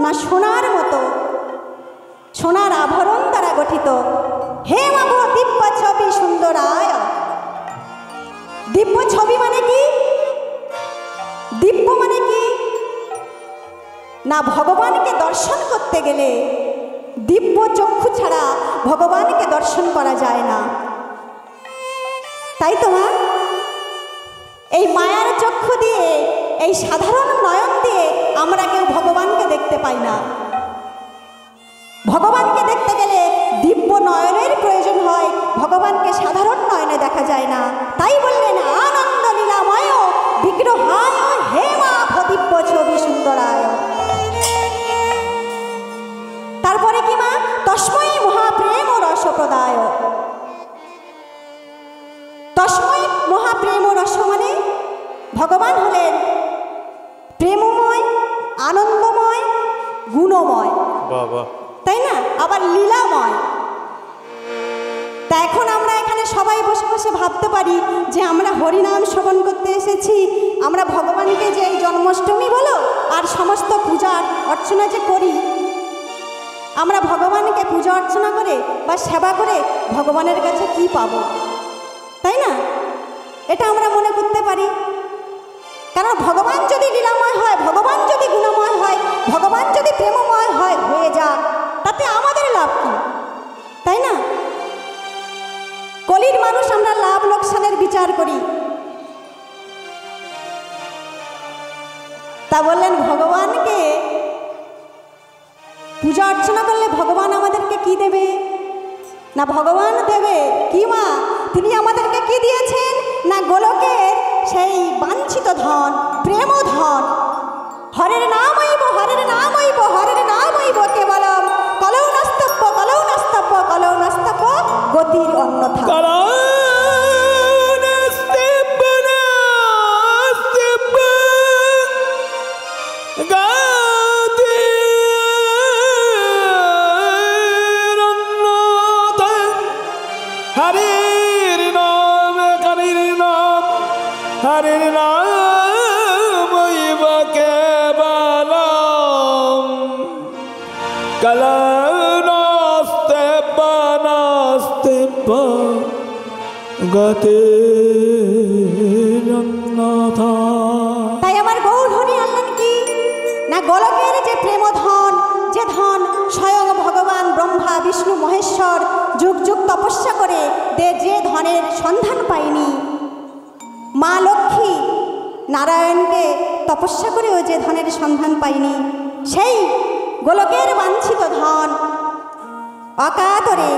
না সোনার মতো, সোনার আভরণ দ্বারা গঠিত। হে মাগো দিব্য ছবি সুন্দরায়। দিব্য ছবি মানে কি? দিব্য মানে কি না, ভগবানকে দর্শন করতে গেলে দিব্য চক্ষু ছাড়া ভগবানকে দর্শন করা যায় না। তাই তো মা, এই মায়ার চক্ষু দিয়ে, এই সাধারণ নয়ন দিয়ে আমরা কেউ ভগবানকে দেখতে পাই না। ভগবানকে দেখতে গেলে দিব্য নয়নের প্রয়োজন হয়, ভগবানকে সাধারণ নয়নে দেখা যায় না। তাই বললেন আনন্দ লীলাময় বিগ্রহায় হে মা দিব্য ছবি সুন্দরায়। তারপরে কি মা? তস্মৈ মহাপ্রেম রসপ্রদায়। তস্মৈ মহাপ্রেম রস মানে ভগবান হলেন প্রেমময়, আনন্দময়, গুণময়, তাই না? আবার লীলাময়। তা এখন আমরা এখানে সবাই বসে বসে ভাবতে পারি যে আমরা হরিনাম শ্রবণ করতে এসেছি, আমরা ভগবানকে যে এই জন্মাষ্টমী বলো আর সমস্ত পূজা অর্চনা যে করি, আমরা ভগবানকে পূজা অর্চনা করে বা সেবা করে ভগবানের কাছে কি পাবো, তাই না? এটা আমরা মনে করতে পারি। কারণ ভগবান যদি লীলাময় হয়, ভগবান যদি গুণময় হয়, ভগবান যদি প্রেমময় হয়, হয়ে যাক, তাতে আমাদের লাভ কি, তাই না? কলির মানুষ আমরা লাভ লোকসানের বিচার করি। তা বললেন ভগবানকে পূজা অর্চনা করলে ভগবান আমাদেরকে কি দেবে না, ভগবান দেবে কি মা? তিনি আমাদেরকে কি দিয়েছেন না, গোলকের সেই বাঞ্ছিত ধন, প্রেম ধন। হরের নামইব, হরের নামইব, হরের নামইব কেবলম কলৌ নাস্তব্য, কলৌ নাস্তব্য, কলৌ নাস্তব্য গতির অন্যথা। হরির নাম, হরির নাম, হরির নাম কেবলম কলৌ নাস্তব্য, নাস্তব্য গতির অন্যথা। তাই আমার গৌর হরি আনলেন কি না, গোলকের যে প্রেম ধন, যে ধন স্বয়ং ভগবান ব্রহ্মা বিষ্ণু মহেশ্বর যুগ যুগ তপস্যা করে যে ধনের সন্ধান পায়নি, মা লক্ষ্মী নারায়ণকে তপস্যা করেও যে ধনের সন্ধান পায়নি, সেই গোলকের বাঞ্ছিত ধন অকাতরে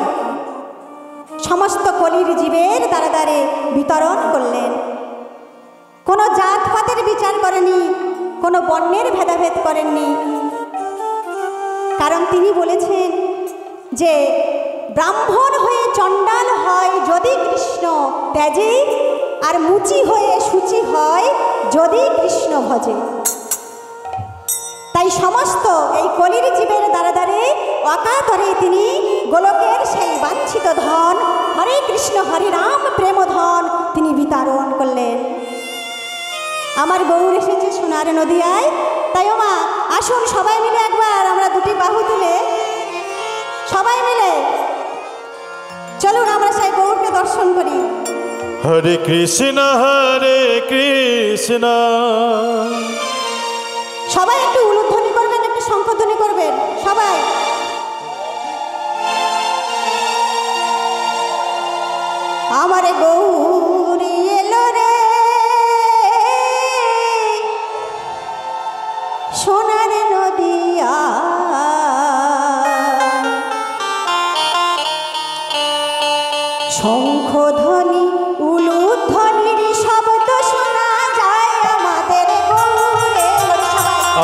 সমস্ত কলির জীবের দ্বারে দ্বারে বিতরণ করলেন। কোনো জাতপাতের বিচার করেনি, কোনো বর্ণের ভেদাভেদ করেননি। কারণ তিনি বলেছেন যে ব্রাহ্মণ হয়ে চণ্ডাল হয় যদি কৃষ্ণ ত্যাজে, আর মুচি হয়ে শুচি হয় যদি কৃষ্ণ ভজে। তাই সমস্ত এই কলির জীবের দ্বারে দ্বারে অকাতরে তিনি গোলকের সেই বাঞ্ছিত ধন হরে কৃষ্ণ হরে রাম প্রেম ধন তিনি বিতরণ করলেন। আমার গৌর এসেছে সোনার নদিয়ায়। তাই মা আসুন সবাই মিলে একবার আমরা দুটি বাহু তুলে সবাই মিলে চলুন আমরা সেই গৌরকে দর্শন করি। হরে কৃষ্ণ সবাই একটু উলুধ্বনি করবেন, একটু শঙ্খধ্বনি করবেন সবাই। আমার গৌরী এলো রে সোনার নদিয়া, শঙ্খধ্বনি উলুধ্বনির শব্দ শোনা যায় আমাদের গৌরে।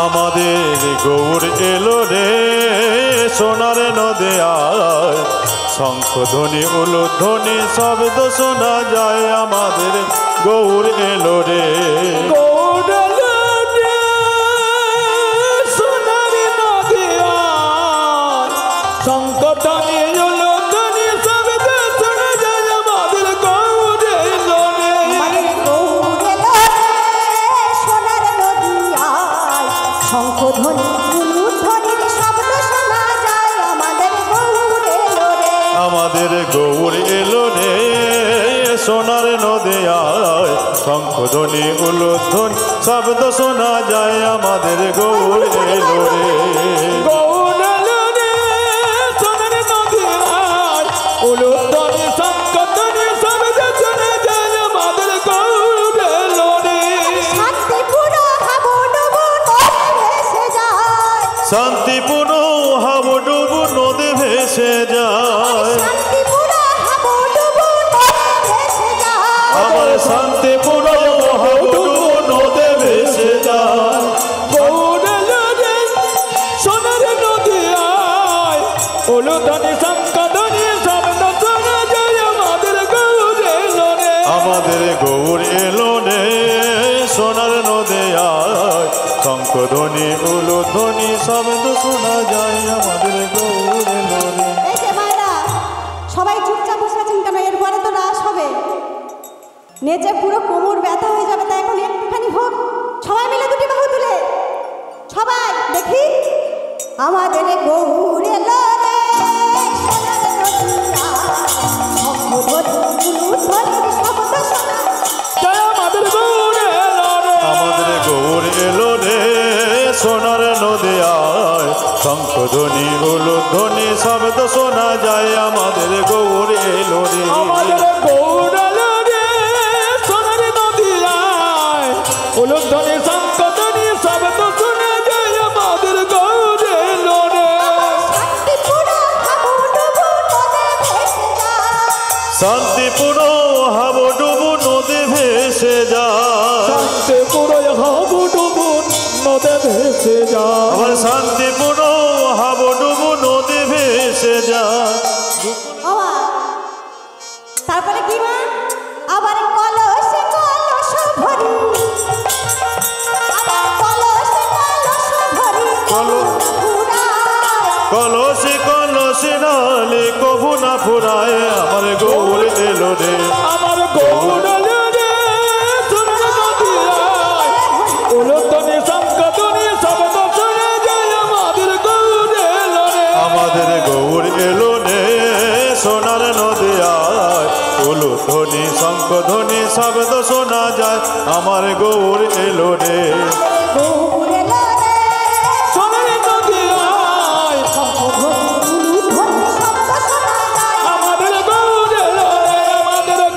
আমাদের গৌর এলো রে সোনার নদিয়ায়, শঙ্খধ্বনি উলুধ্বনি শব্দ শোনা যায় আমাদের গৌর এলো রে। গৌর এলো রে সোনার নদিয়ায়, শঙ্খধ্বনি উলুধ্বনি শব্দ শোনা যায় আমাদের গৌর এলো রে। গৌর এলো রে সোনার নদিয়ায়, শঙ্খধ্বনি উলুধ্বনি আমাদের গৌর এলো রে সোনার নদিয়ায় শঙ্খধ্বনি উলুধ্বনি শব্দ শোনা যায় আমাদের গৌর এলো রে গৌর এলো রে সোনার নদিয়ায় উলুধ্বনি শঙ্খধ্বনি শব্দ শোনা যায় আমাদের গৌর এলো রে শান্তিপূর্ণ হাবুডুবু নদী ভেসে যায় আমার শান্তিপূর্ণ হাবুডুবু নদী ভেসে যায় গৌর এলো রে সোনার নদিয়ায় উলুধ্বনি শঙ্খধ্বনি শব্দ শোনা যায় আমাদের গৌর এলো রে আমাদের গৌর এলো রে সোনার নদিয়ায় শঙ্খধ্বনি উলুধ্বনি শব্দ শোনা যায় আমাদের গৌর এলো রে এই যে মায়েরা সবাই চুপচাপ বসে আছেন কেন? এরপরে তো রাস হবে, নেচে পুরো কোমর ব্যথা হয়ে যাবে, তাই এখন একটুখানি হোক। সবাই মিলে দুটি বাহু তুলে সবাই দেখি আমাদের গৌর এলো রে সোনার নদিয়ায় শঙ্খধ্বনি উলুধ্বনি শব্দ শোনা যায় আমাদের গৌর এলো রে আমাদের গৌর এলো রে সোনার নদিয়ায় উলুধ্বনি শঙ্খধ্বনি শব্দ শোনা যায় আমাদের গৌর এলো রে শান্তিপূর্ণ হাবুডুবু নদী ভেসে যায় শান্তিপূর্ণ হাবুডুবু নদী ভেসে যায় আমার শান্তিপূর্ণ হাবুডুবু নদী ভেসে যায় তারপরে কি মা আবার কলসে কলস ভরি আবার কলসে কলস ভরি কলসে কলসে নালে কভু না ফুরায় আমার গৌর এলো রে আমার গৌর এলো রে সোনার নদিয়ায় উলুধ্বনি শঙ্খধ্বনি শব্দ শোনা যায় আমাদের গৌর এলো রে আমাদের গৌর এলো রে সোনার নদিয়ায় উলুধ্বনি শঙ্খধ্বনি শব্দ শোনা যায় আমার গৌর এলো রে এলো রে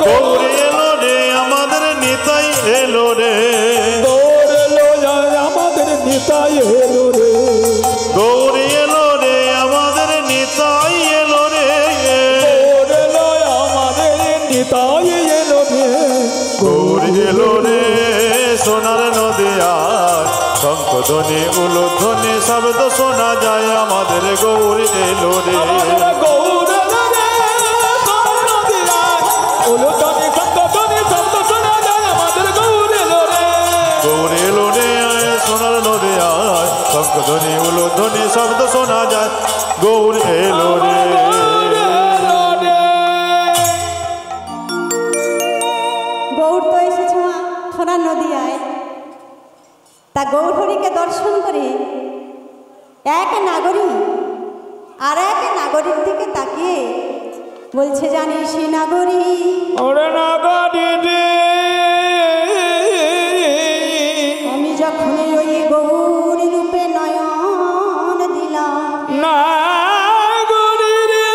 গৌর এলো আমাদের নিতাই এলো রে গৌর এলো রে আমাদের নিতাই এলো রে গৌর এলো আমাদের নিতাই এলো রে গৌর এলো রে সোনার নদিয়ায় শঙ্খধ্বনি উলুধ্বনি শব্দ শোনা যায় আমাদের গৌর এলো রে গৌর এলো রে সোনার নদিয়ায় উলুধ্বনি শঙ্খধ্বনি শব্দ শোনা যায় আমাদের গৌর এলো রে সোনার নদিয়ায় শঙ্খধ্বনি উলুধ্বনি শব্দ শোনা যায় গৌর এলো রে গৌর তো এসেছে মা সোনার নদিয়ায়, তা গৌর হরিকে দর্শন করে এক নাগরী আর এক নাগরীর দিকে তাকিয়ে বলছে জানিস নাগরী ওরে নাগরী রে আমি যখন ওই গৌর রূপে নয়ন দিলাম নাগরী রে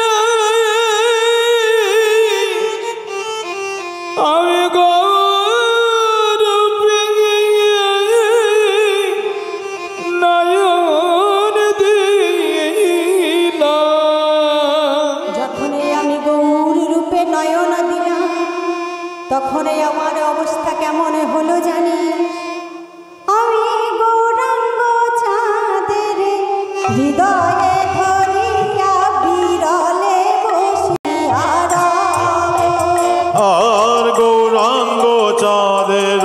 আমি গৌর রূপে নয়ন দিলাম যখনই আমি গৌর রূপে নয়ন দিলাম তখনই আমার অবস্থা কেমন হলো জানি আমি গৌরাঙ্গ চাঁদের হৃদয়ে ধরিয়া বিরলে বসিয়া আর গৌরাঙ্গ চাঁদের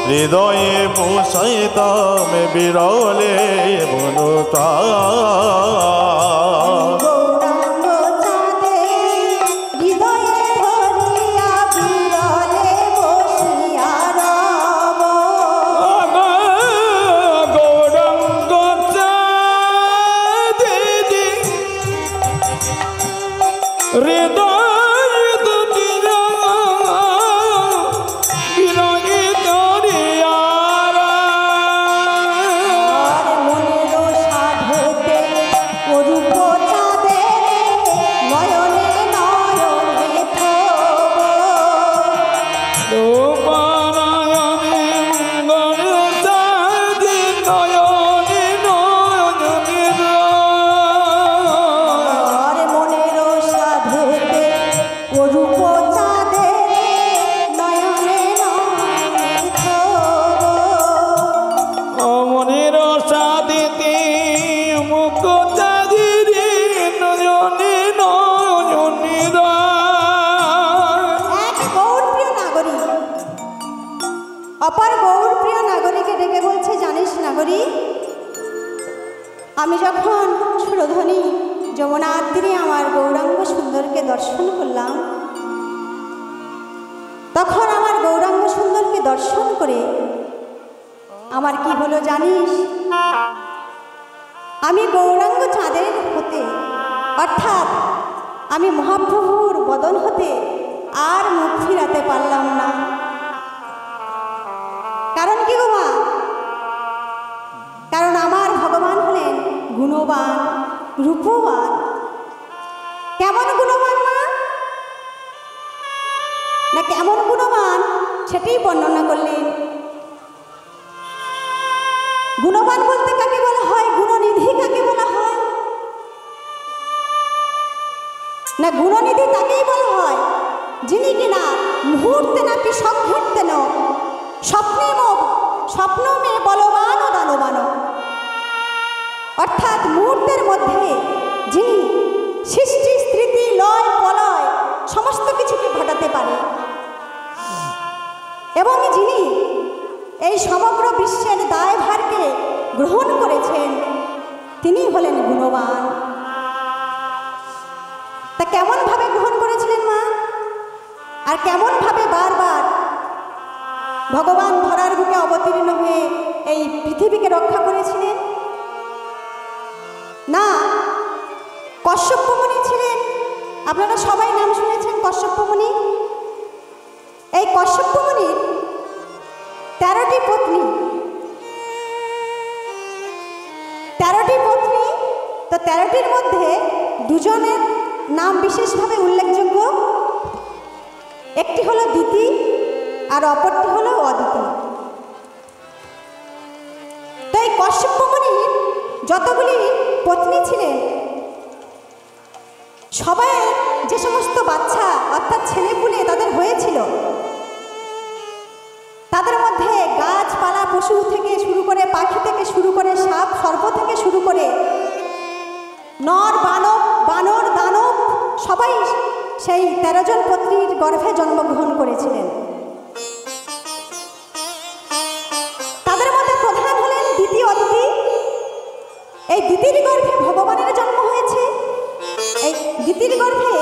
হৃদয়ে বসাইতাম বিরলে বনতা গৌরাঙ্গ চাঁদের হৃদয়ে ধরিয়া বিরলে বসিয়া রে অপার গৌর প্রিয় নাগরিকে ডেকে বলছে, জানিস নাগরিক, আমি যখন সুরধ্বনি যমুনার তীরে আমার গৌরাঙ্গ সুন্দরকে দর্শন করলাম, তখন আমার গৌরাঙ্গ সুন্দরকে দর্শন করে আমার কি হলো জানিস? আমি গৌরাঙ্গ চাঁদের হতে, অর্থাৎ আমি মহাপ্রভুর বদন হতে আর মুখ ফিরাতে পারলাম না। কারণ কি গো মা? কারণ আমার ভগবান হলেন গুণবান, রূপবান। কেমন গুণবান মা? না কেমন গুণবান সেটাই বর্ণনা করলেন। গুণবান বলতে কাকে বলা হয়? গুণনিধি কাকে বলা হয়? না গুণনিধি তাকেই বলা হয় যিনি কিনা মুহূর্তে নাকি সংঘর্তেন স্বপ্ন মে বলবান ও দানবান, অর্থাৎ মুহূর্তের মধ্যে যিনি সৃষ্টি স্থিতি লয় প্রলয় সমস্ত কিছুকে ঘটাতে পারে এবং যিনি এই সমগ্র বিশ্বের দায়ভারকে গ্রহণ করেছেন, তিনি হলেন গুণবান। তা কেমনভাবে গ্রহণ করেছিলেন মা? আর কেমনভাবে বারবার ভগবান ধরার বুকে অবতীর্ণ হয়ে এই পৃথিবীকে রক্ষা করেছিলেন? না, কশ্যপ মুনি ছিলেন। আপনারা সবাই নাম শুনেছেন কশ্যপ মুনি। এই কশ্যপ মুনির 13টি পত্নী, 13টি পত্নী। তো 13টির মধ্যে দুজনের নাম বিশেষভাবে উল্লেখযোগ্য। একটি হলো দিতি আর অপরটি হলো অদিতি। তো এই কশ্যপ মুনির যতগুলি পত্নী ছিলেন, সবাই যে সমস্ত বাচ্চা অর্থাৎ ছেলেপুলে তাদের হয়েছিল, তাদের মধ্যে গাছপালা পশু থেকে শুরু করে, পাখি থেকে শুরু করে, সাপ সর্প থেকে শুরু করে, নর বানব বানর দানব সবাই সেই 13 জন পত্নীর গর্ভে জন্মগ্রহণ করেছিলেন। তাদের মধ্যে প্রধান হলেন দ্বিতীয় অদিতি। এই দ্বিতীয় গর্ভে ভগবানের জন্ম হয়েছে। এই দ্বিতীয় গর্ভে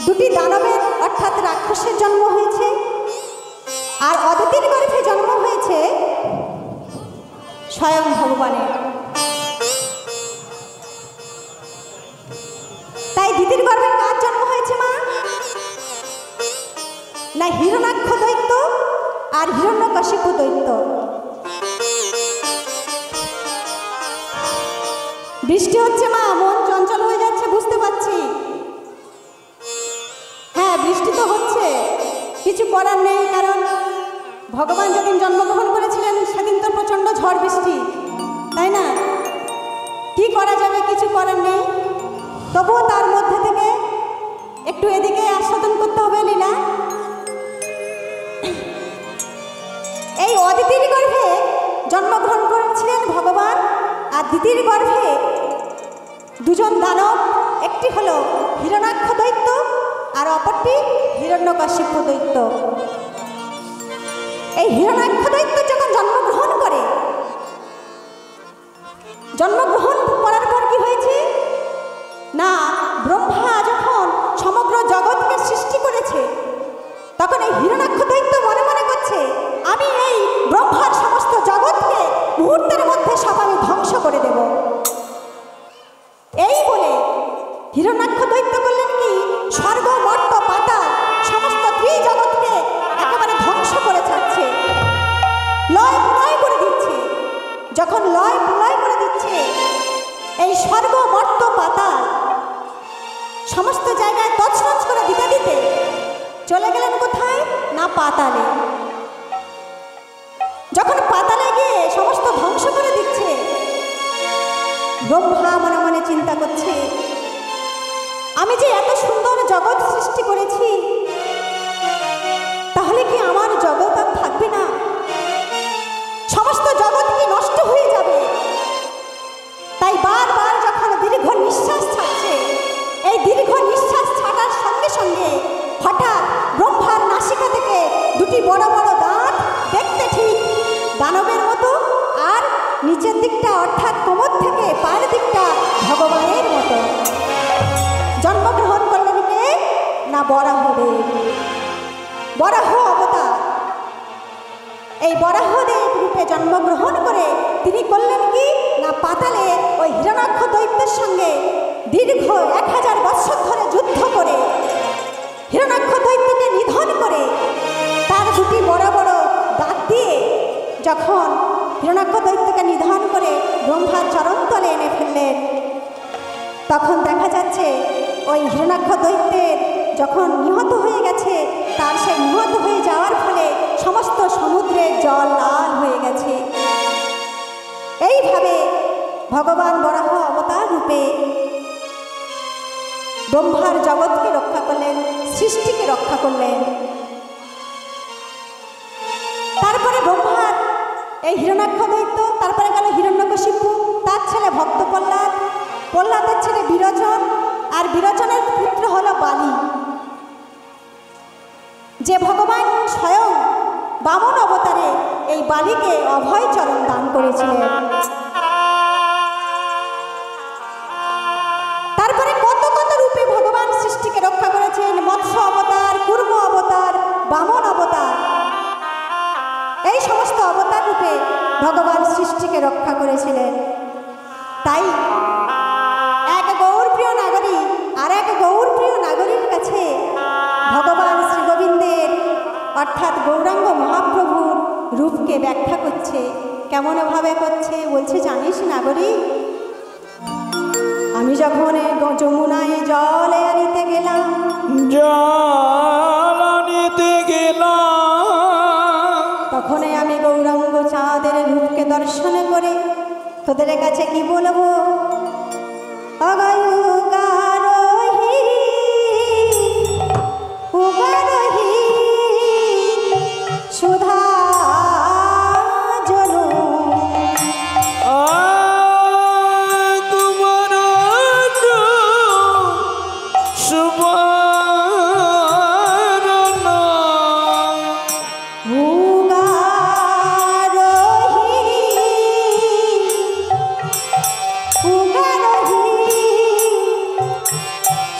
দুটি দানবের অর্থাৎ রাক্ষসের জন্ম হয়েছে, আর অদিতির গর্ভে জন্ম হয়েছে স্বয়ং ভগবানের। তাই দ্বিতীয় গর্ভে কার জন্ম হয়েছে মা? না হিরণ্যাক্ষ দৈত্য আর হিরণ্যকশিপু দৈত্য। বৃষ্টি হচ্ছে মা, মন চঞ্চল হয়ে যাচ্ছে বুঝতে পারছি। হ্যাঁ বৃষ্টি তো হচ্ছে, কিছু করার নেই, কারণ ভগবান যেদিন জন্মগ্রহণ করেছিলেন সেদিন তো প্রচণ্ড ঝড় বৃষ্টি, তাই না? কি করা যাবে, কিছু করার নেই। তবুও তার মধ্যে থেকে একটু এদিকে আস্বাদন করতে হবে লীলা। এই অদিতির গর্ভে জন্মগ্রহণ করেছিলেন ভগবান, আর দ্বিতীয় গর্ভে দুজন দানব, একটি হলো হিরণ্যাক্ষ দৈত্য আর অপরটি হিরণ্যকশিপু দৈত্য। এই হিরণ্যাক্ষ দৈত্য যখন জন্মগ্রহণ করে, জন্মগ্রহণ করার পর কি হয়েছে না, ব্রহ্মা যখন সমগ্র জগৎকে সৃষ্টি করেছে, তখন এই হিরণ্যাক্ষ দৈত্য মনে মনে করছে, আমি এই ব্রহ্মার সমস্ত জগৎকে মুহূর্তের মধ্যে সব আমি ধ্বংস করে দেব। এই বলে হিরণ্যাক্ষ দৈত্য করলেন কি, স্বর্গ মর্ত পাতাল সমস্ত ত্রিজগৎকে একেবারে ধ্বংস করে ছাড়ছে, লয় প্রলয় করে দিচ্ছে। যখন লয় প্রলয় করে দিচ্ছে, এই স্বর্গ মর্ত পাতাল সমস্ত জায়গায় তছনছ করে দিতে দিতে চলে গেলেন কোথায় না পাতালে। যখন পাতালে গিয়ে সমস্ত ধ্বংস করে দিচ্ছে, ব্রহ্মা মনে মনে চিন্তা করছে, আমি যে এত সুন্দর জগৎ সৃষ্টি করেছি, তাহলে কি আমার জগৎ আর থাকবে না? সমস্ত জগৎ কি নষ্ট হয়ে যাবে? তাই বারবার যখন দীর্ঘ নিঃশ্বাস ছাড়ছে, এই দীর্ঘ নিঃশ্বাস ছাড়ার সঙ্গে সঙ্গে হঠাৎ ব্রহ্মার নাসিকা থেকে দুটি বড় বড় দাঁত দানবের মতো, আর নিচের দিকটা অর্থাৎ কোমর থেকে পায়ের দিকটা ভগবানের মতো। জন্মগ্রহণ করলেন কে? না বরাহদেব, বরাহ অবতার। এই বরাহদেব রূপে জন্মগ্রহণ করে তিনি করলেন কি? না পাতালে ওই হিরণ্যাক্ষ দৈত্যের সঙ্গে দীর্ঘ 1000 বৎসর ধরে যুদ্ধ করে হিরণ্যাক্ষ দৈত্যকে নিধন করে তার দুটি বড় বড় দাঁত দিয়ে যখন হিরণ্যাক্ষ দৈত্যকে নিধন করে ব্রহ্মার চরণতলে এনে ফেললেন, তখন দেখা যাচ্ছে ওই হিরণ্যাক্ষ দৈত্যের যখন নিহত হয়ে গেছে, তার সেই নিহত হয়ে যাওয়ার ফলে সমস্ত সমুদ্রের জল লাল হয়ে গেছে। এইভাবে ভগবান বরাহ অবতার রূপে ব্রহ্মার জগৎকে রক্ষা করলেন, সৃষ্টিকে রক্ষা করলেন। তারপরে ব্রহ্মার এই হিরণ্যাক্ষ দৈত্য, তারপরে গেল হিরণ্যকশিপু, তার ছেলে ভক্ত প্রহ্লাদ, প্রহ্লাদের ছেলে বিরোচন, আর বিরোচনের পুত্র হলো বালি, যে ভগবান স্বয়ং বামন অবতারে এই বালিকে অভয় চরণ দান করেছিলেন। তারপরে কত কত রূপে ভগবান সৃষ্টিকে রক্ষা করেছেন। মৎস্য অবতার, কুর্ম অবতার, বামন অবতার, এই সমস্ত অবতার রূপে ভগবান সৃষ্টিকে রক্ষা করেছিলেন। তাই এক গৌরপ্রিয় নাগরী আর এক গৌরপ্রিয় নাগরীর কাছে ভগবান শ্রী গোবিন্দের অর্থাৎ গৌরাঙ্গ মহাপ্রভুর রূপকে ব্যাখ্যা করছে। কেমনভাবে করছে? বলছে, জানিস নাগরী, আমি যখন যমুনায় জল আনিতে গেলাম, জল আনিতে গেলাম, তখনই আমি গৌরাঙ্গ চাঁদের রূপকে দর্শন করে তোদের কাছে কি বলবো? অগয়ুগারোহী উগারোহী সুধা জনু, তোমার সুবর্ণ উগারোহী উগারোহী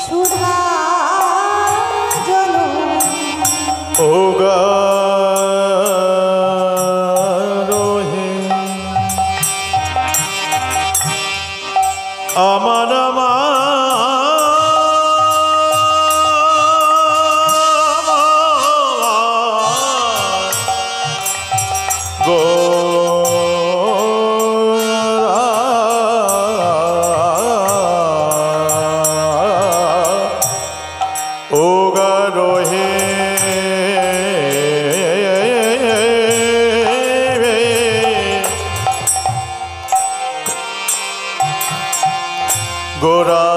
সুধা জনু। ওগারোহে আমার গোরা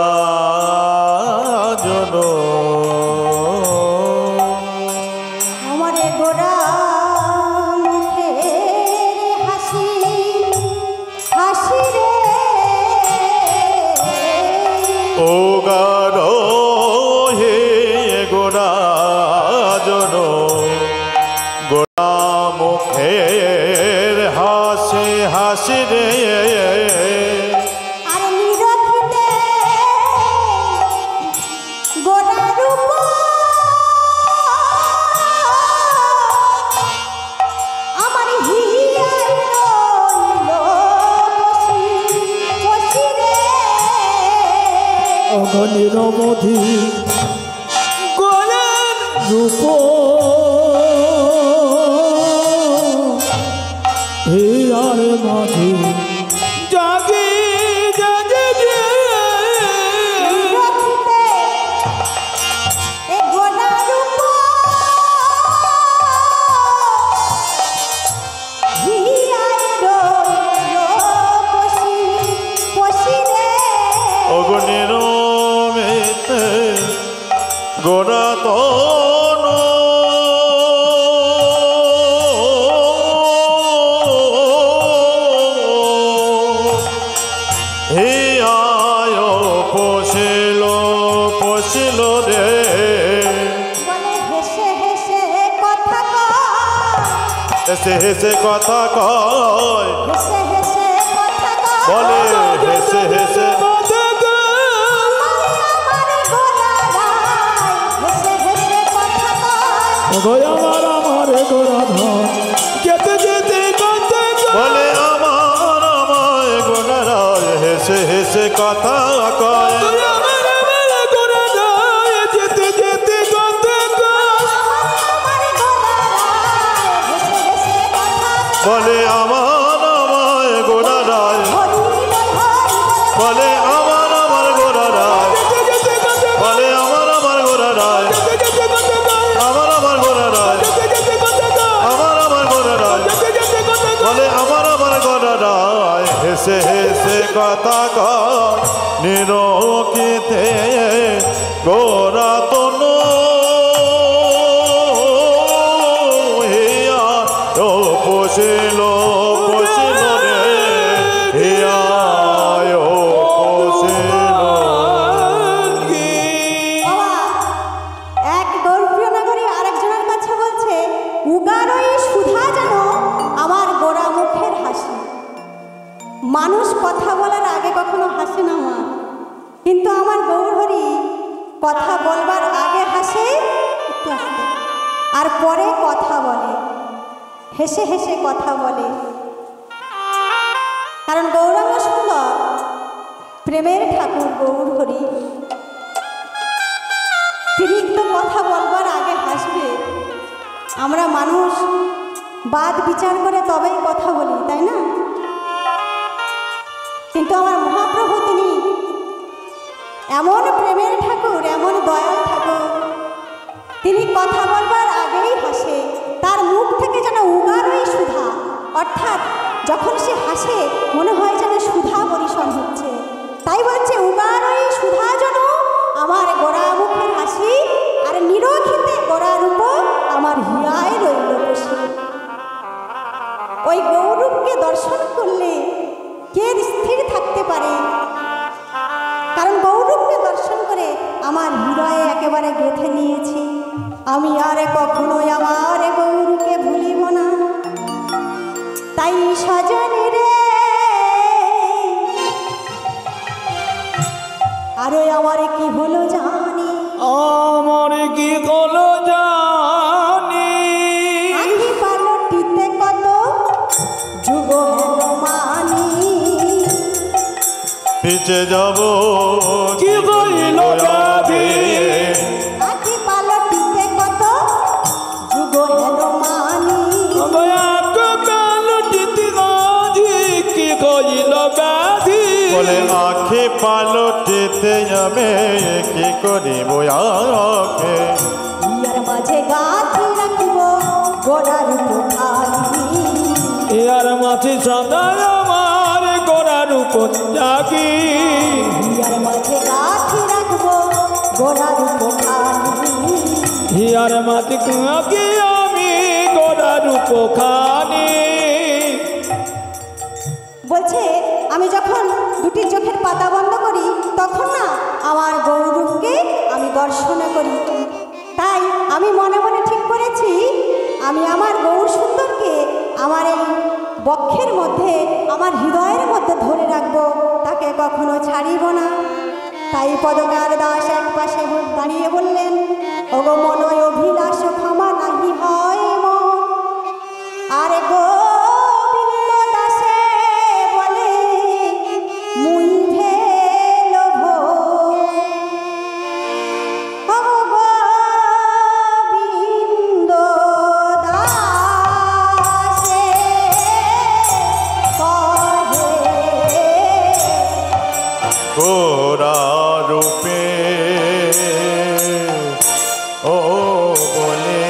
জন আমারে গোরা মুখের হাসি হাসি রে, ও গারো হে গোরা জন গোরা মুখের হাসি হাসি রে, আর নিরখিতে গোরা রূপ আমার হিয়ায় রইল বসি বসি রে। অগনিরমধি গোরার রূপ হিয়ার মাঝে জাগে জাগে যে নিরখিতে এ গোরা রূপ হিয়ায় রইল বসি বসি রে। অগনির মেতে গোরা তন হে আয় পশিল পশিল রে, বলে হেসে হেসে কথা কয়, হেসে হেসে কথা কয়, হেসে হেসে কথা কয়, বলে হেসে হেসে আমার গোরারাই হেসে হেসে কথা কয়, আমার গোরা ধন যেতে যেতে কাঁদতে বলে আমার আমায় গোনারায় হেসে হেসে কথা কয়, যেতে যেতে কাঁদতে আমার গোরারাই হেসে হেসে কথা কয়, বলে আমার আমায় গোনারায়, হরি বল হরি বল, বলে আমার আমার গোনারায়, বলে আমার আমার গোনারায়, আমার আমার গোনারায়, আমার আমার গোনারায়, বলে আমার আমার গোনারায় হেসে হেসে কথা কয়, নিরকিতে গোরা তনু হিয়া ও পশিল পশিল রে হিয়া ও পশিল। বাবা, এক গৌরপ্রিয় নগরী আরেকজনের কাছে বলছে উগারই সুধা যেন আমার গোরা মুখের হাসি। মানুষ কথা বলার আগে কখনো হাসে না মা, কিন্তু আমার গৌরহরি কথা বলবার আগে হাসে একটু আস্তে, আর পরে কথা বলে, হেসে হেসে কথা বলে। কারণ গৌরাঙ্গ সুন্দর, প্রেমের ঠাকুর গৌরহরি, তিনি তো কথা বলবার আগে হাসবে। আমরা মানুষ বাদ বিচার করে তবেই কথা বলি, তাই না? কিন্তু আমার মহাপ্রভু তিনি এমন প্রেমের ঠাকুর, এমন দয়াল ঠাকুর, তিনি কথা বলবার আগেই হাসে। তার মুখ থেকে যেন উগারই সুধা, অর্থাৎ যখন সে হাসে মনে হয় যেন সুধা পরিশন হচ্ছে। তাই বলছে উগারই সুধা যেন আমার গোরা মুখের হাসি, আর নিরখিতে গোরার উপর আমার হিয়ায় রইল বসে। ওই গৌরবকে দর্শন করলে কে স্থির থাকতে পারে? কারণ গৌরবকে দর্শন করে আমার হৃদয়ে একেবারে গেঁথে নিয়েছি। আমি আর কখনোই আমার গৌরকে ভুলিব না। তাই সজনী রে, আরে আমার কি হলো জানি, আমার কি হলো জানি, আখি পালটিতে কত যুগ হেল মানি, পিছে যাব কি হইল ব্যাধি, আখি পালটিতে কত যুগ হেল মানি, কি হইল ব্যাধি, বলে আখি পালটিতে যাবে কি করিব আখে, ইয়ার মাঝে গাঁথি রাখিব গোড়ার পোখালি, ইয়ার মাঝে সদায় আমার গোরার উপর জাগি, ইয়ার মাঝে গাঁথি রাখব গোড়ার পোখালি, ইয়ার মাঝে কাকি আমি গোরার উপর খানি। বলছে আমি যখন দুটি চোখের পাতা বন্ধ করি তখন না আমার গৌরূপকে আমি দর্শন করি। তাই আমি মনে মনে ঠিক করেছি আমি আমার গৌর সুন্দরকে আমার এই বক্ষের মধ্যে, আমার হৃদয়ের মধ্যে ধরে রাখবো, তাকে কখনো ছাড়িব না। তাই পদকার দাস এক পাশে দাঁড়িয়ে বললেন, ওগো মনয় অভিলাষ ক্ষমা নাহি হয় মন, আরে গোবিন্দ দাসে বলে মুই ভেল গোবিন্দ দাসে কহে গোরা রূপে ও বলে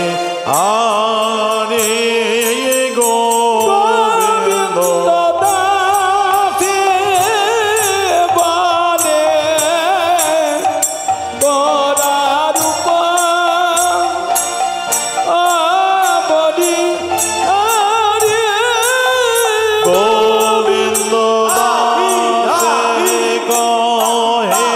আরে গোবিন্দ দাসে বলে গোরার উপর বলি আরে গোবিন্দ দাসে কহে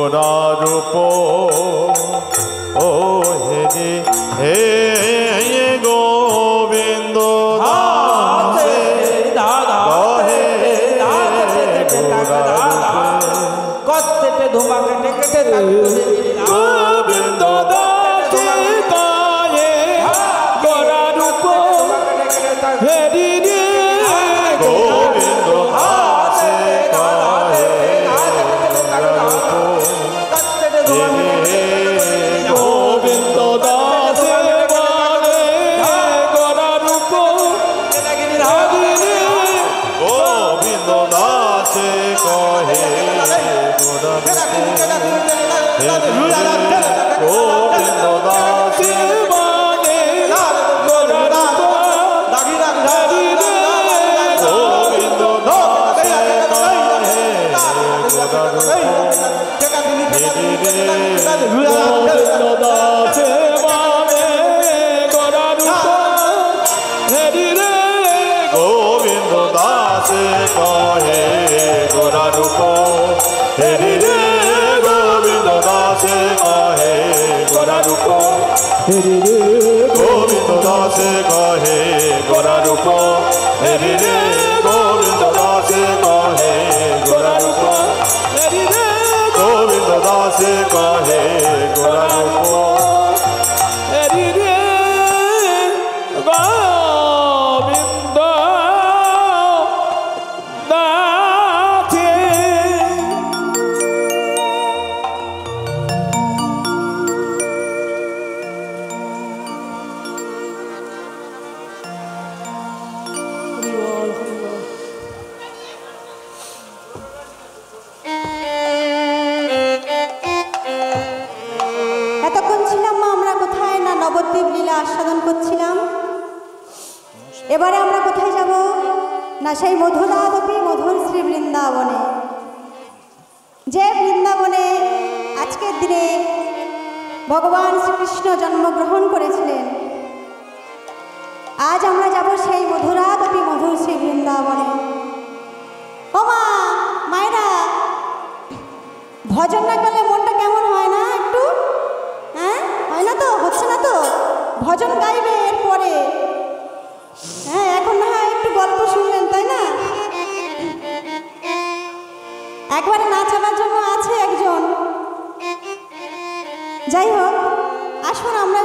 গোরারূপ ও হেরি হে গোবিন্দ দাসে কহে কত্তে ধুমা কেটে কেটে গোবিন্দ দাসে কহে গোরারূপ হেরি রে গোবিন্দ দাসে কহে গোবিন্দ দাসে বলে গোরারূপ হেরি রে গোবিন্দ দাসে কহে গোবিন্দ দাসে বলে গোরারূপ হেরি রে গোবিন্দ দাসে কহে গোবিন্দ দাসে বলে গোরারূপ হেরি রে গোবিন্দ দাসে কহে গোরারূপ হেরি রে গোবিন্দ দাসে কহে গোরারূপ হেরি রে গোবিন্দ দাসে কহে গোরারূপ হেরি রে গোবিন্দ দাসে কহে গোরারূপ হেরি রে গোবিন্দ দাসে কহে গোরারূপ হেরি রে গোবিন্দ দাসে এতক্ষণ ছিলাম মা আমরা কোথায় না নবদ্বীপ লীলা আস্বাদন করছিলাম। এবারে আমরা কোথায় যাব না সেই মধুরাদপি মধুর শ্রী বৃন্দাবনে, যে বৃন্দাবনে আজকের দিনে ভগবান শ্রীকৃষ্ণ জন্মগ্রহণ করেছিলেন। আজ আমরা যাব সেই মধুরাদপি মধুর শ্রী বৃন্দাবনে। ও মা, মায়েরা, ভজন না করলে মনটা কেমন হয় না একটু? হ্যাঁ, হয় না তো? হচ্ছে না তো? ভজন গাইবে এরপরে। হ্যাঁ, এখন না হয় একটু গল্প শুনলেন, তাই না? একবারে নাচাবার জন্য আছে একজন। যাই হোক, আসুন আমরা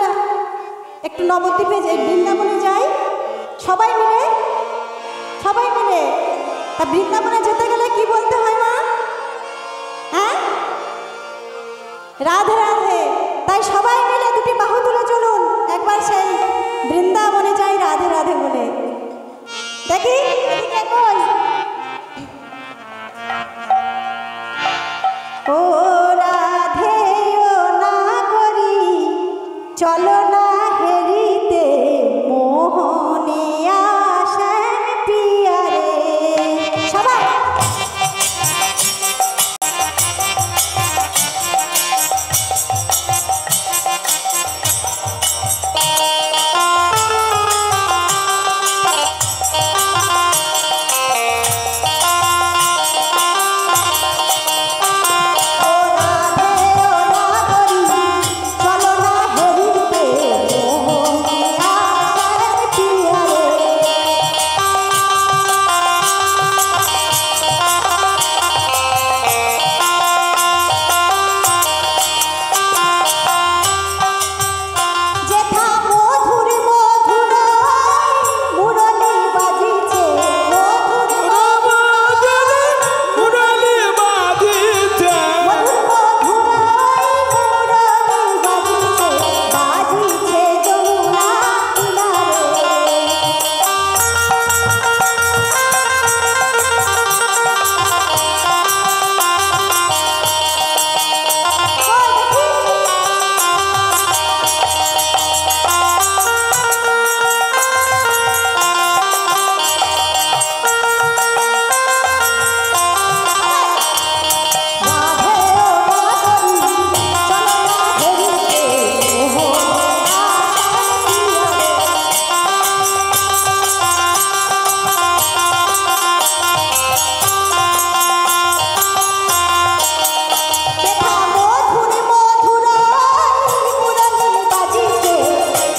একটু নবদ্বীপে যাই, বৃন্দাবনে যাই সবাই মিলে। সবাই মিলে তা বৃন্দাবনে যেতে গেলে কি বলতে হয় মা? হ্যাঁ, রাধে রাধে। তাই সবাই মিলে দুটি বাহু তুলে চলুন, একবার সেই বৃন্দাবনে যাই রাধে রাধে বলে। দেখি এদিকে কই। ও রাধে ও না করি চলো না হেরিতে মোহনে আসেন পিয়ারে। সবাই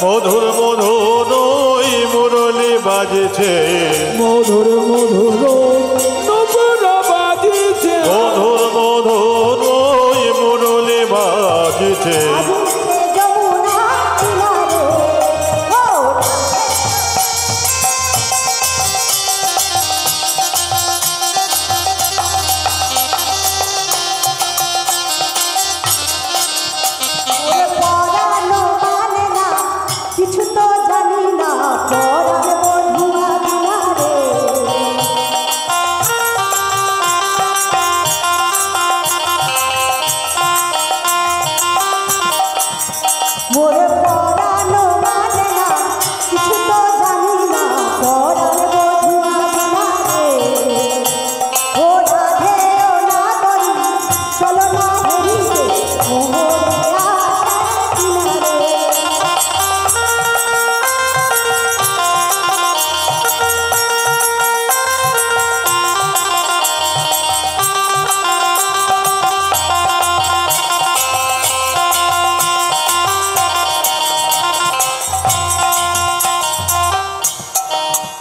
মধুর মধুর ওই মুরলি বাজছে মধুর মধুর নূপুর বাজিছে মধুর মধুর ওই মুরলি বাজছে বাজছে যমুনা কিনারে ও ওরে পরানো মানে না কিছু তো জানি না পরার বধুয়া কিনারে মোরে পরানো মানে না কিছু তো জানি না পরার বধুয়া কিনারে ও রাধে ও নাগরী চলো না হরিতে মোহরে আশার কিনারে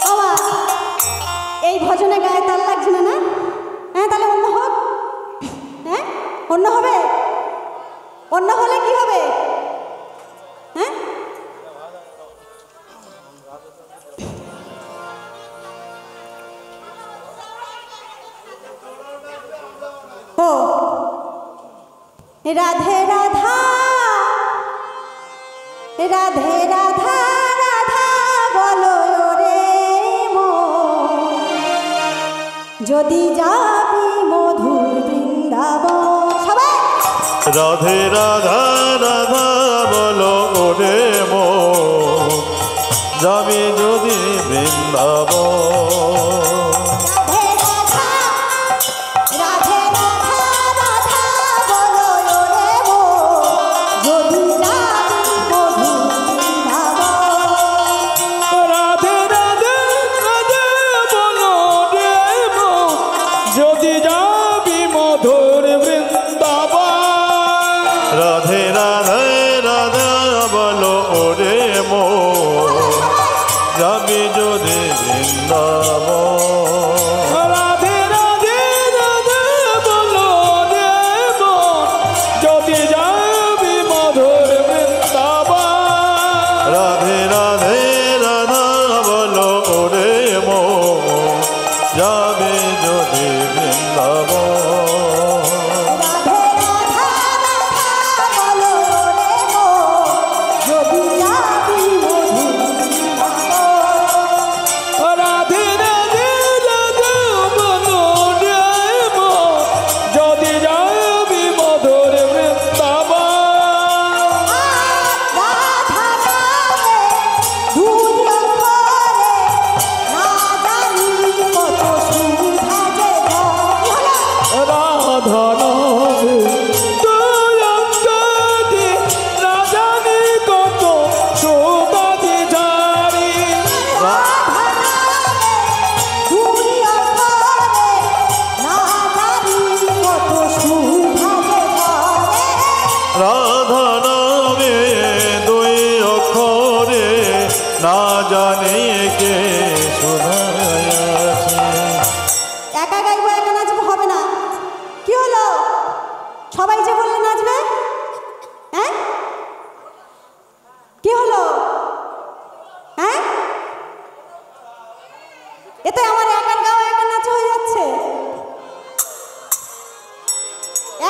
বাবা এই ভজনে গায়ে তাল লাগছে না না হ্যাঁ তাহলে অন্য হোক হ্যাঁ অন্য হবে অন্য হলে কি হবে হ্যাঁ ও রাধে রাধা রাধে রাধা রাধা বলো রে মন যদি যাবি মধুর বৃন্দাবন সবাই রাধে রাধা রাধা বলো ওরে মো যাবি যদি বৃন্দাবন রাধে রাধা রাধে রাধা রাধা বলো রে মন যদি যাবি মধুর বৃন্দাবন রাধে রাধে রাধে বলো রে মন যদি যাবি মধুর বৃন্দাবন রাধে রাধে রাধা বলো ওরে মো যাবি যদি বৃন্দাবন রাধে রাধে রাধে বলো রে মন যদি যাবি মধুর বৃন্দাবন রাধে রাধে রাধা বলো ওরে মো যাবি যদি বৃন্দাবন রাধে রাধা রাধা বলো রে মন যদি যাবি মধুর বৃন্দাবন রাধে রাধে রাধে বলো রে মন যদি যাবি মধুর বৃন্দাবন রাধা নামে দুই অক্ষরে না জানি কত সুধা যে ধরে রাধা নামে তুই অঙ্গদি না জানি কত সুবাদি জারি রাধা নামে দুই অক্ষরে না জানি কত সুধা যে ধরে রাধা নামে দুই অক্ষরে না জানে কে শোনায়াছে একা গাইবো একা নাচবো হবে না কি হলো সবাই যে বললে নাচবে হ্যাঁ কি হলো হ্যাঁ এতে আমার একার গাওয়া একা নাচ হয়ে যাচ্ছে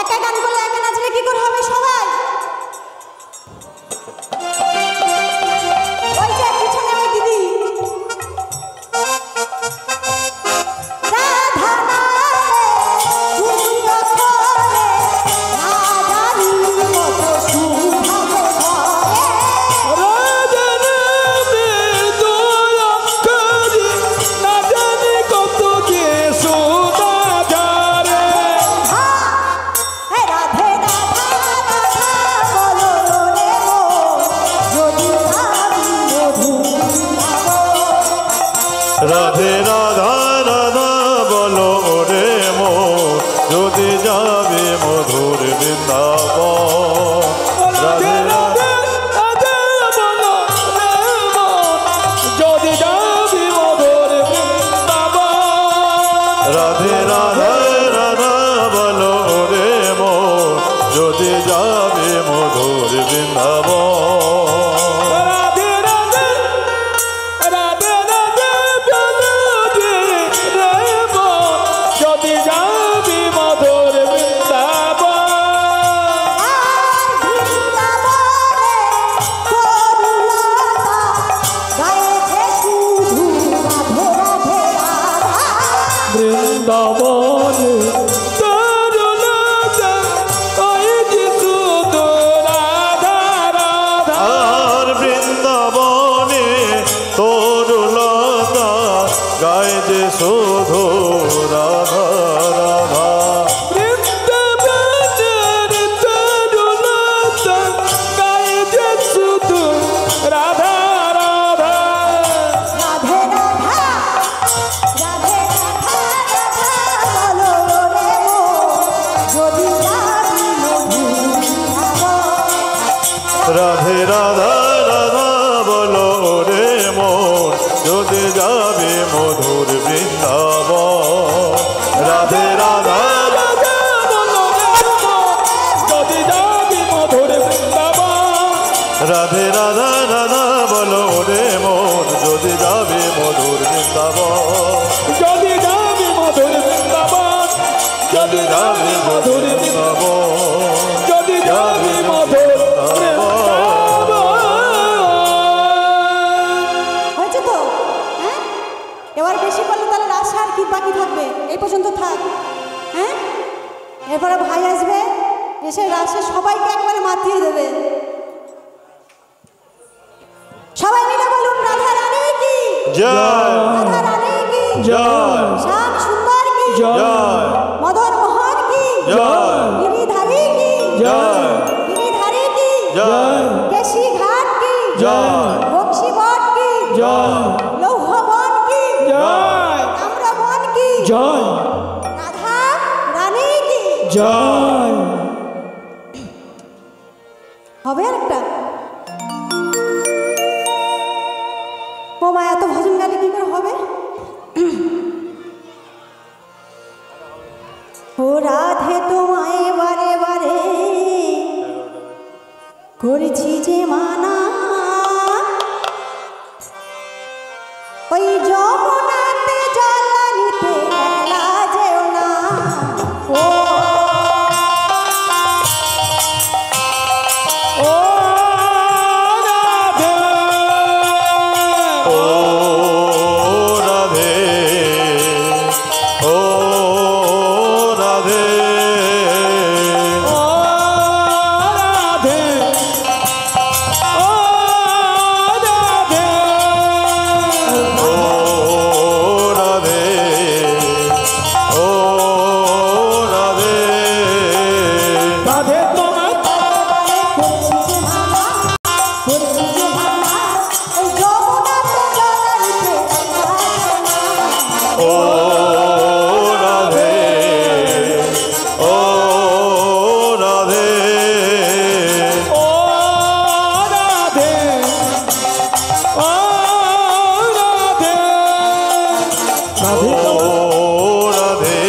একা গান করলে একা নাচলে কি করে হবে সবাই ওই যে পিছনে ওই দিদি রাধা নামে দুই অক্ষরে না জানি কত সুধা যে ধরে রাধা নামে দুই অক্ষরি না জানি কত কে সুদা জারে রাধে রাধা রাধা বলো রে মন যদি যাবি মধুর বৃন্দাবন রাধে রাধা রাধা বলো ওরে মো যদি যাবে মধুর বৃন্দাবন রাধে রাধে রাধে রাধে বলো যাবে মধুর বৃন্দাবন। রাধে রাধে রাধে রাধে বলো যে রে মন যদি যাবি মধুর বৃন্দাবন। বৃন্দাবনে তরুলতা গাইছে শুধু রাধা রাধা। আর বৃন্দাবনে তরুলতা গায় যে শুধু রাধা রাধা। বৃন্দাবনের তরুলতা গাইছে শুধু রাধা রাধা। রাধে রাধা রাধা বলো রে মন যদি যাবে মধুর বৃন্দাবন। রাধে রাধা রাধা বলো রে মন যদি যাবি মধুর বৃন্দাবন। রাধে রাধা রাধা বলো রে মন যদি যাবে মধুর বৃন্দাবন। যদি যাবি মধুর বৃন্দাবন। যদি যাবি মধুর বৃন্দাবন। যদি যাবি মধুর হয়েছে তো? হ্যাঁ, এবার বেশি করলে তাহলে রাস্তা আর কি বাকি থাকবে? এই পর্যন্ত থাক। হ্যাঁ, এরপরে ভাই আসবে, এসে রাস্তা সবাইকে একবারে মাতিয়ে দেবে। সবাই মিলে বলুন রাধা রানী কি জয়, রাধা রানী কি জয়, শ্যাম সুন্দর কি জয়, মদন মোহন কি জয়, গিরিধারী কি জয়, গিরিধারী কি জয়, কেশি ঘাট কি জয়, বক্সি বট কি জয় লৌহ বন কি জয় তাম্র বন কি জয় রাধা রানী কি জয়। হবে আর একটা বোমা এত ভজন গালি কি করে হবে? ও রাধে তোমায় বারে বারে করেছি যে মানা, ওই যমুনাতে জল নিতে একলা যেও না। ও ও রাধে ও রাধে, ও রাধে, ও রাধে ও রাধে ও রাধে, ও রাধে। রাধে তোমার করেছি যে মানা, করেছি যে মানা, ওই যমুনাতে জল নিতে একলা যেও না। ও রাধে, ও রাধে, ও রাধে ও রাধে রাধে ও রাধে,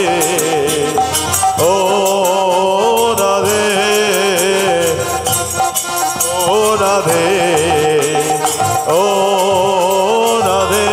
ও রাধে, ও রাধে, ও রাধে।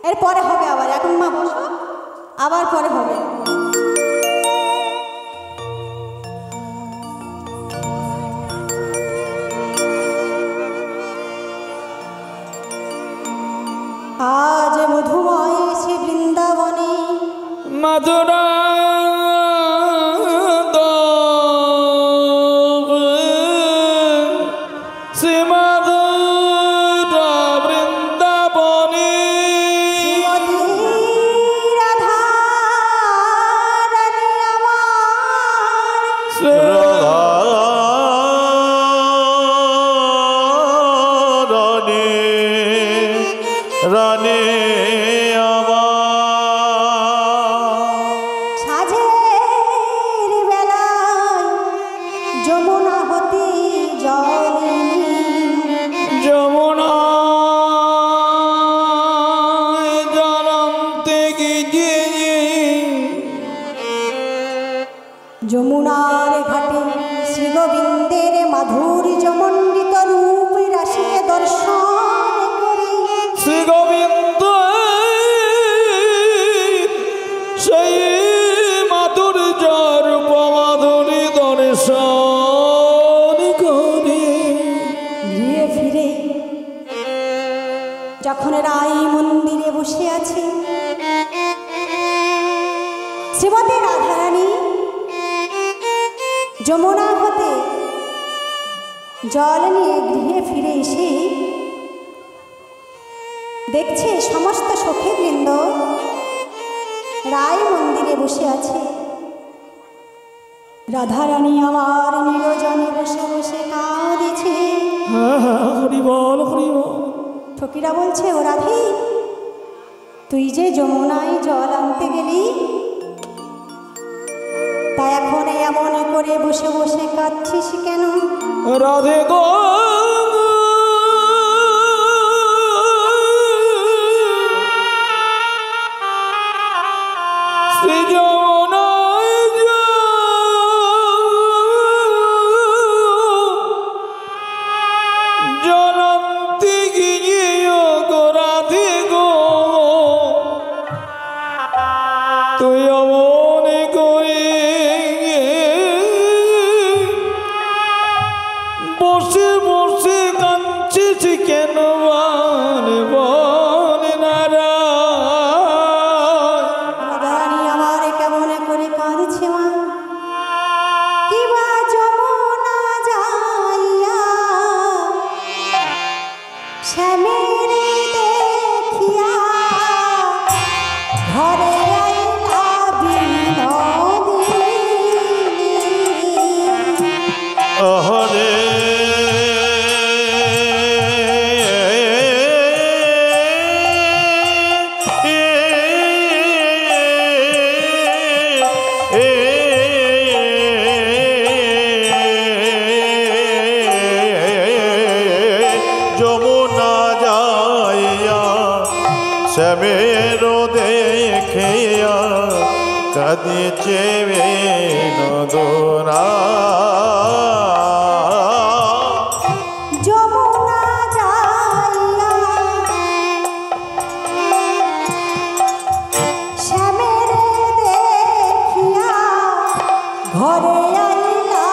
এর পরে হবে আবার, এখন মা বসো, আবার পরে হবে। আজ মধুময় সে বৃন্দাবনে মধুরা রানে সাজের বেলায় যমুনা হতে জলে যমুনা জলন্তে গিয়ে যমুনার ঘাটে শ্রী গোবিন্দের মাধুর্যমণ্ডিত রূপ রাশিকে দর্শন করে শ্রী গোবিন্দ সেই মাধুর্য রূপ মাধুরী দর্শন করে ঘুরে ফিরে যখন রাই মন্দিরে বসে আছে, শ্রীমতী রাধারানী যমুনা হতে জল নিয়ে গৃহে ফিরে এসে দেখছে সমস্ত সখীবৃন্দ রায় মন্দিরে বসে আছে। রাধারানী আমার নিরজনে বসে বসে কাঁদেছে। হরি বল হরি বল। ফকিরা বলছে, ও রাধি, তুই যে যমুনায় জল আনতে গেলি, তা এখন এমন করে বসে বসে কাঁদছিস কেন? রাধে গো শ্রী যমুনায় জল আনতে গিয়ে গো রাধে গো তুই অমন করে বসে বসে কাঁদছিস কেন? বল রাধারানী আমার কেমন করে কাঁদছে মা, কিবা যমুনা যাইয়া শ্যামের দেখিয়া ঘরে আইলা বিনোদিনী। হরে যমুনা যাইয়া শ্যামের দেখিয়া কাঁদিছে বিনোদনা। যমুনা যাইয়া শ্যামের দেখিয়া ঘরে আইলা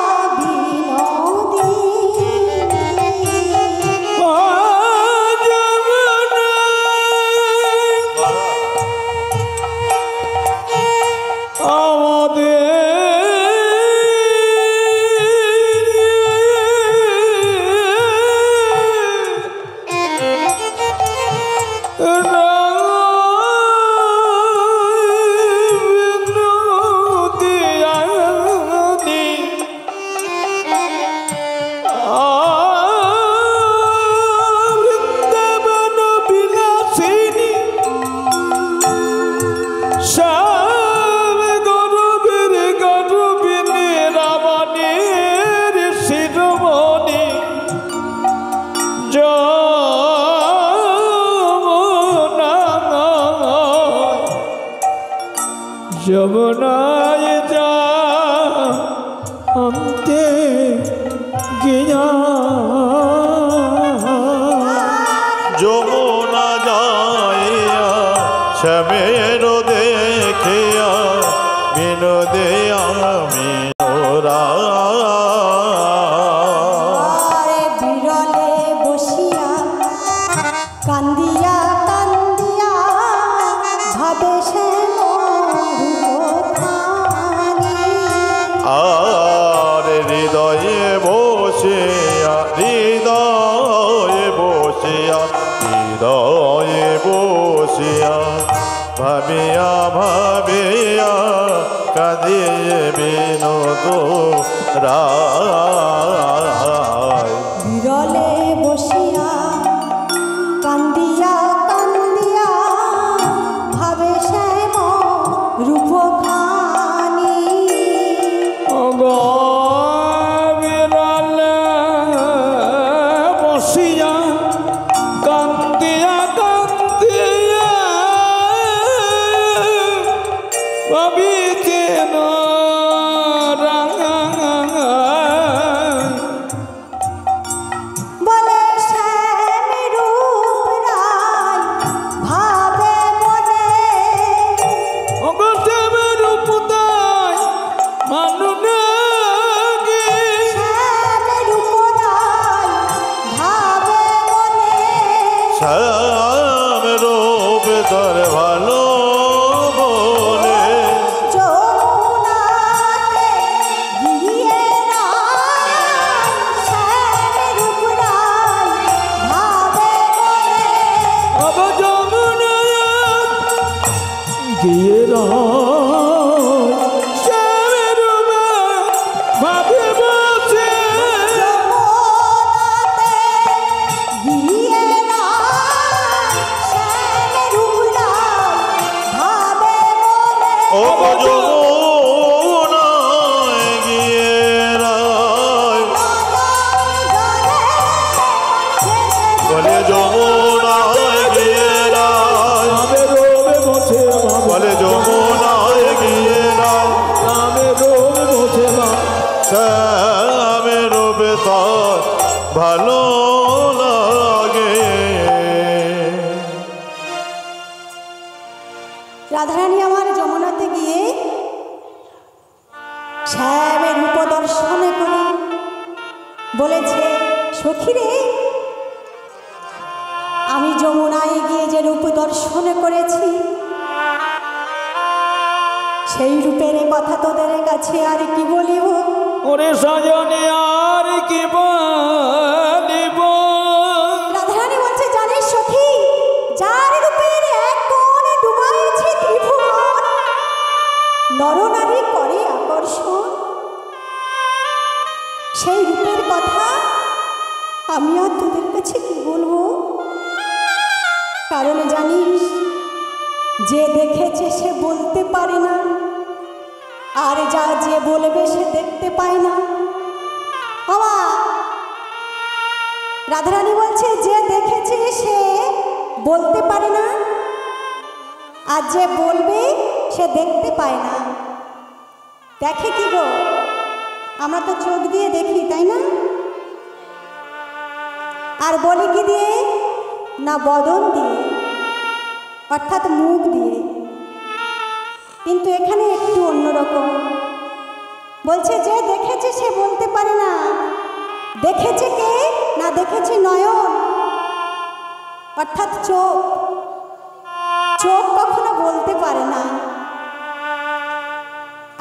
যমুনায় যা অন্তে গিয়া যমুনা যাইয়া শ্যামের দেখিয়া বিনোদে আমি ওরা বিরলে বসিয়া কান্দিয়া কান্দিয়া ভাবে সে আর হৃদয়ে বসিয়া হৃদয়ে বসিয়া হৃদয়ে বসিয়া ভাবিয়া ভাবিয়া কাঁদিয়ে বিনোদ রায় বিরলে বসিয়া কান্দিয়া কান্দিয়া ভাবে শ্যাম রূপখানি বিরলে বসিয়া কান্দিয়া কান্দিয়া ভাবিতেন বলে শ্যাম রূপ রায় ভাবে মনে অগতের উপদায় মানুনে শ্যাম রূপ রায় ভাবে মনে শ্যাম রূপ তোর ভালো বলে যমুনাতে গিয়ে রায় শ্যাম রূপ রায় ভাবে মনে অব যমুনা গিয়ে শ্যামের ভাবে বসে যমুনাতে গিয়ে রায় শ্যাম রূপ রায় ভাবে মনে ও যমুনায় গিয়ে রায় বলে যমুনায় গিয়ে রায় ভাবে রোবে বসে বলে যমুনায় গিয়ে রায় ভাবে রোবে বসে শ্যামের রূপে তোর ভালো লাগে রাধারানী আমার যমুনাতে গিয়ে শ্যামের রূপ দর্শন করে বলেছে সখীরে আমি যমুনায় গিয়ে যে রূপ দর্শন করেছি সেই রূপের কথা তোদের কাছে আর কি বলিব ওরে সজনে আর কি বলিব রাধারানী বলছে জানিস সখী যার রূপের এক কোণে ডুবাইছে ত্রিভুবন নরনারী করে আকর্ষণ সেই রূপের কথা আমি আর তোদের কাছে কি বলবো কারণ জানিস যে দেখেছে সে বলতে পারে না আর যা যে বলবে সে দেখতে পায় না বাবা রাধারানী বলছে যে দেখেছে সে বলতে পারে না আর যে বলবে সে দেখতে পায় না দেখে কি গো আমরা তো চোখ দিয়ে দেখি তাই না আর বলি কি দিয়ে না বদন দিয়ে অর্থাৎ মুখ দিয়ে কিন্তু এখানে একটু অন্যরকম বলছে যে দেখেছে সে বলতে পারে না দেখেছে কে না দেখেছে নয়ন অর্থাৎ চোখ চোখ কখনো বলতে পারে না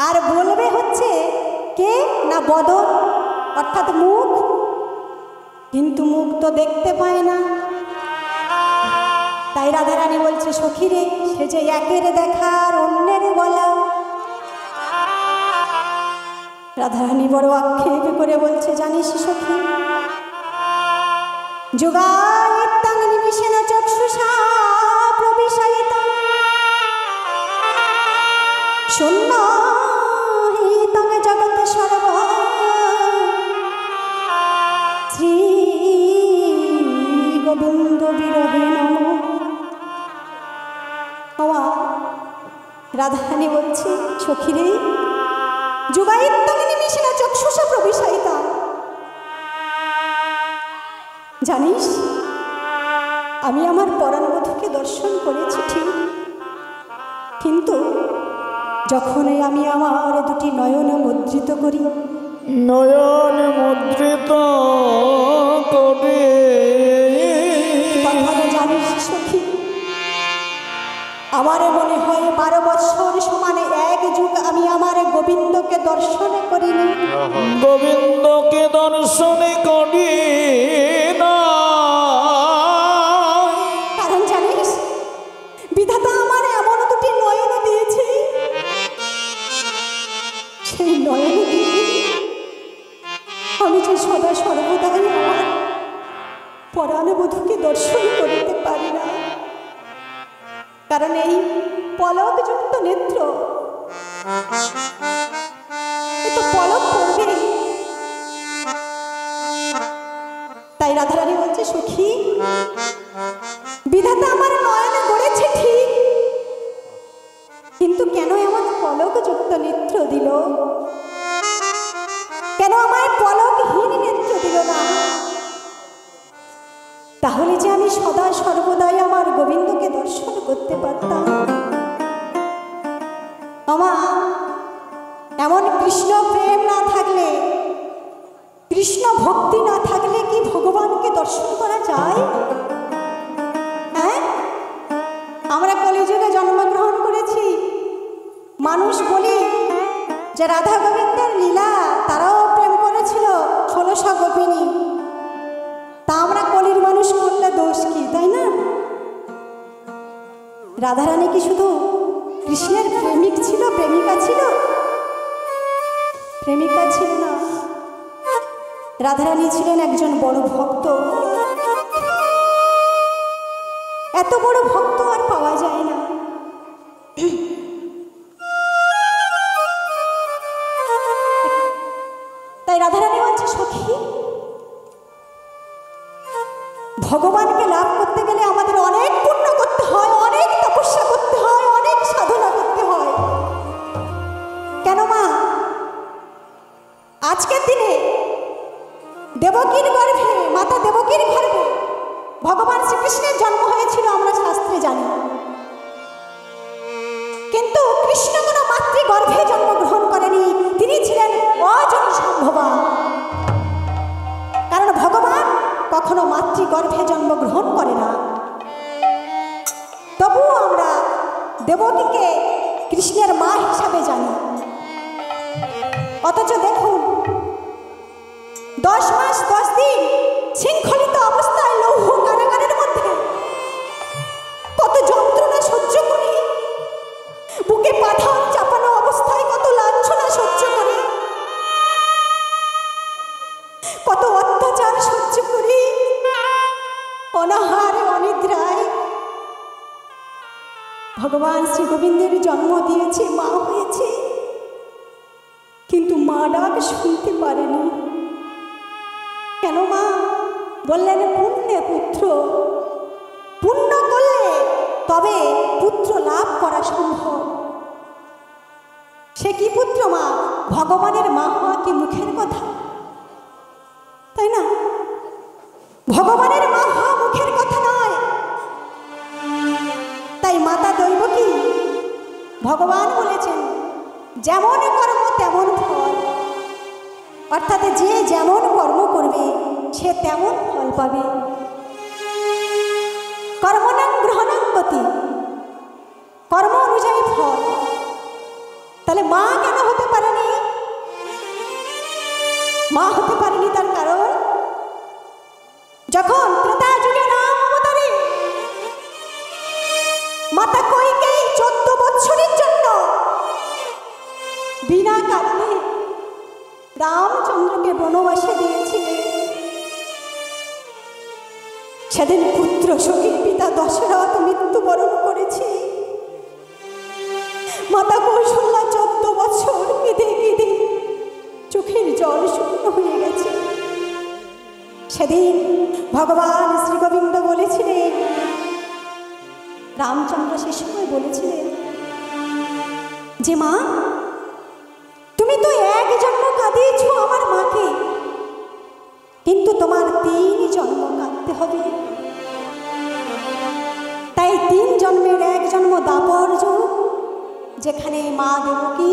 আর বলবে হচ্ছে কে না বদন অর্থাৎ মুখ কিন্তু মুখ তো দেখতে পায় না তাই রাধারানী বলছে সখীরে সে যে একের দেখার অন্যের বলা রাধারানী বড় আক্ষেপ করে বলছে জানিস সখী যুগায়িতাং নিমিষেন চক্ষুষা প্রবিশয়িতাং শূন্যহিতাং জগৎ সর্ব শ্রী গোবিন্দ বিরহে নমঃ রাধারানী বলছে সখীরে যুগায়িতাং নিমিষেন চক্ষুষা প্রবিশয়িতাং জানিস আমি আমার পরাণবধূকে দর্শন করেছি ঠিক কিন্তু যখনই আমি আমার দুটি নয়ন মুদ্রিত করি, নয়ন মুদ্রিত করে তখন জানিস সখী, আমার মনে হয় 12 বৎসর সমানে এক যুগ আমি আমার গোবিন্দকে দর্শন করিনি। গোবিন্দকে দর্শন করি না। কারণ জানিস, বিধাতা আমার এমন দুটি নয়ন দিয়েছে, সেই নয়ন দিয়ে আমি যে সদা সর্বদাই আমার পরাণ বধূকে দর্শন করিতে পারি না। কারণ এই পলকযুক্ত নেত্র, এ তো পলক পড়বে। তাই রাধারানী বলছে, সখী বিধাতা আমার নয়ন গড়েছে ঠিক, কিন্তু কেন এমন পলকযুক্ত নেত্র দিল? কেন আমায় পলকহীন নেত্র দিল না? তাহলে যে আমি সদা সর্বদাই আমার গোবিন্দকে দর্শন করতে পারতাম। আমার এমন কৃষ্ণ প্রেম না থাকলে, কৃষ্ণ ভক্তি না থাকলে কি ভগবানকে দর্শন করা যায়? হ্যাঁ, আমরা কলিযুগে জন্মগ্রহণ করেছি, মানুষ বলি যে রাধা গোবিন্দের লীলা, তারাও প্রেম করেছিল 1600 গোপিনী। তা আমরা কলির মানুষ করলে দোষ কি, তাই না? রাধারানী কি শুধু কৃষ্ণের প্রেমিক ছিল, প্রেমিকা ছিল? প্রেমিকা ছিল না, রাধারানী ছিলেন একজন বড় ভক্ত। এত বড় ভক্ত আর পাওয়া যায় না। তাই রাধারানী বলছে, সখী ভগবানকে লাভ করতে গেলে আমাদের অনেক পুণ্য করতে হয়, অনেক তপস্যা করতে হয়, অনেক সাধনা করতে হয়। কেন মা, আজকের দিনে দেবকীর গর্ভে, মাতা দেবকীর গর্ভে ভগবান শ্রীকৃষ্ণের জন্ম হয়েছিল, আমরা শাস্ত্রে জানি। কিন্তু কৃষ্ণ কোনো মাতৃগর্ভে জন্মগ্রহণ করেনি, তিনি ছিলেন অজন সম্ভবা। কারণ ভগবান কখনো মাতৃগর্ভে জন্মগ্রহণ করে না। তবুও আমরা দেবকীকে কৃষ্ণের মা হিসাবে জানি। অথচ দেখুন, 10 মাস 10 দিন শৃঙ্খলিত অবস্থায় লৌহ কারাগারের মধ্যে কত যন্ত্রণা সহ্য করে, বুকে পাথর চাপানো অবস্থায় কত লাঞ্ছনা সহ্য করে, কত অত্যাচার সহ্য করে, অনাহারে অনিদ্রায় ভগবান শ্রী গোবিন্দের জন্ম দিয়েছে, মা হয়েছে। কিন্তু মা ডাক শুনতে পারেনি। কেন মা? বললেন পুণ্যে পুত্র, পুণ্য করলে তবে পুত্র লাভ করা সম্ভব। সে কি পুত্র মা? ভগবানের মা হওয়া কি মুখের কথা, তাই না? ভগবানের মা হওয়া মুখের কথা নয়। তাই মাতা দৈবকী, ভগবান বলেছেন যেমন কর্ম তেমন ফল, অর্থাৎ যে যেমন কর্ম করবে সে তেমন ফল পাবে। কর্মণাং গ্রহণাং গতি, কর্ম অনুযায়ী ফল। তাহলে মা কেন হতে পারেনি? মা হতে পারেনি তার কারণ, যখন ত্রেতা যুগে রাম অবতারে মাতা কইকেয়ী 14 বৎসরের জন্য বিনা কারণে রামচন্দ্রকে বনবাসে দিয়েছিলেন, সেদিন পুত্র শোকের পিতা দশরথ মৃত্যুবরণ করেছে। মাতা কৌশল্যা 14 বছর কেঁদে কেঁদে চোখের জল শুকনো হয়ে গেছে। সেদিন ভগবান শ্রী গোবিন্দ বলেছিলেন, রামচন্দ্র সে সময় বলেছিলেন যে মা, তুমি তো এক জন্ম কাঁদিয়েছ আমার মাকে, কিন্তু তোমার 3 জন্ম কাঁদতে হবে। তাই 3 জন্মের 1 জন্ম দাপর যুগ, যেখানে মা দেবকী